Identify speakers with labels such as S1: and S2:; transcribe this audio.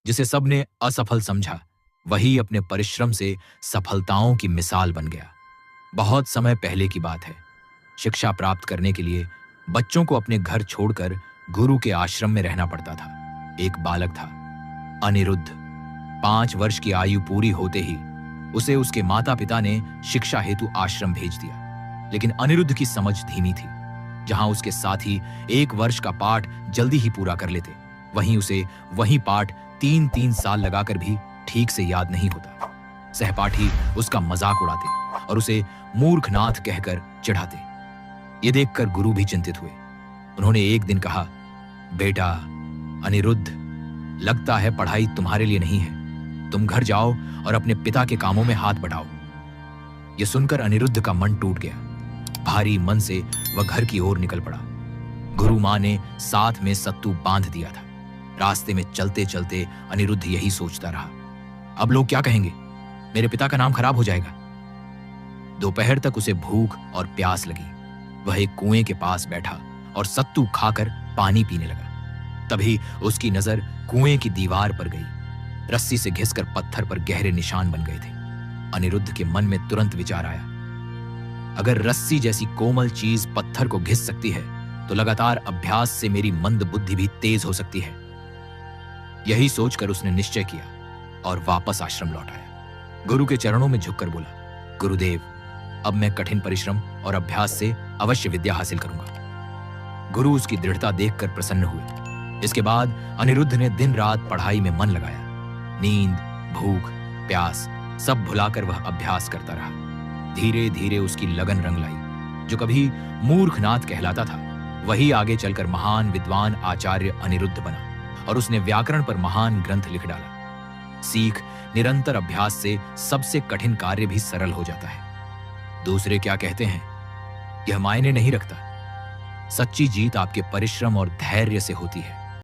S1: जिसे सबने असफल समझा, वही अपने परिश्रम से सफलताओं की मिसाल बन गया। बहुत समय पहले की बात है। शिक्षा प्राप्त करने के लिए बच्चों को अपने घर छोड़कर गुरु के आश्रम में रहना पड़ता था। एक बालक था, अनिरुद्ध। 5 वर्ष की आयु पूरी होते ही उसे उसके माता पिता ने शिक्षा हेतु आश्रम भेज दिया। लेकिन अनिरुद्ध की समझ धीमी थी। जहां उसके साथी 1 वर्ष का पाठ जल्दी ही पूरा कर लेते, वहीं उसे वही पाठ 3-3 साल लगाकर भी ठीक से याद नहीं होता। सहपाठी उसका मजाक उड़ाते और उसे मूर्खनाथ कहकर चिढ़ाते। ये देखकर गुरु भी चिंतित हुए। उन्होंने एक दिन कहा, बेटा अनिरुद्ध, लगता है पढ़ाई तुम्हारे लिए नहीं है। तुम घर जाओ और अपने पिता के कामों में हाथ बटाओ। यह सुनकर अनिरुद्ध का मन टूट गया। भारी मन से वह घर की ओर निकल पड़ा। गुरु मां ने साथ में सत्तू बांध दिया था। रास्ते में चलते चलते अनिरुद्ध यही सोचता रहा, अब लोग क्या कहेंगे? मेरे पिता का नाम खराब हो जाएगा। दोपहर तक उसे भूख और प्यास लगी। वह एक कुएं के पास बैठा और सत्तू खाकर पानी पीने लगा। तभी उसकी नजर कुएं की दीवार पर गई। रस्सी से घिसकर पत्थर पर गहरे निशान बन गए थे। अनिरुद्ध के मन में तुरंत विचार आया, अगर रस्सी जैसी कोमल चीज पत्थर को घिस सकती है, तो लगातार अभ्यास से मेरी मंद बुद्धि भी तेज हो सकती है। यही सोचकर उसने निश्चय किया और वापस आश्रम लौट आया। गुरु के चरणों में झुककर बोला, गुरुदेव, अब मैं कठिन परिश्रम और अभ्यास से अवश्य विद्या हासिल करूंगा। गुरु उसकी दृढ़ता देखकर प्रसन्न हुए। इसके बाद अनिरुद्ध ने दिन रात पढ़ाई में मन लगाया। नींद, भूख, प्यास सब भुलाकर वह अभ्यास करता रहा। धीरे धीरे उसकी लगन रंग लाई। जो कभी मूर्खनाथ कहलाता था, वही आगे चलकर महान विद्वान आचार्य अनिरुद्ध बना और उसने व्याकरण पर महान ग्रंथ लिख डाला। सीख, निरंतर अभ्यास से सबसे कठिन कार्य भी सरल हो जाता है। दूसरे क्या कहते हैं, यह मायने नहीं रखता। सच्ची जीत आपके परिश्रम और धैर्य से होती है।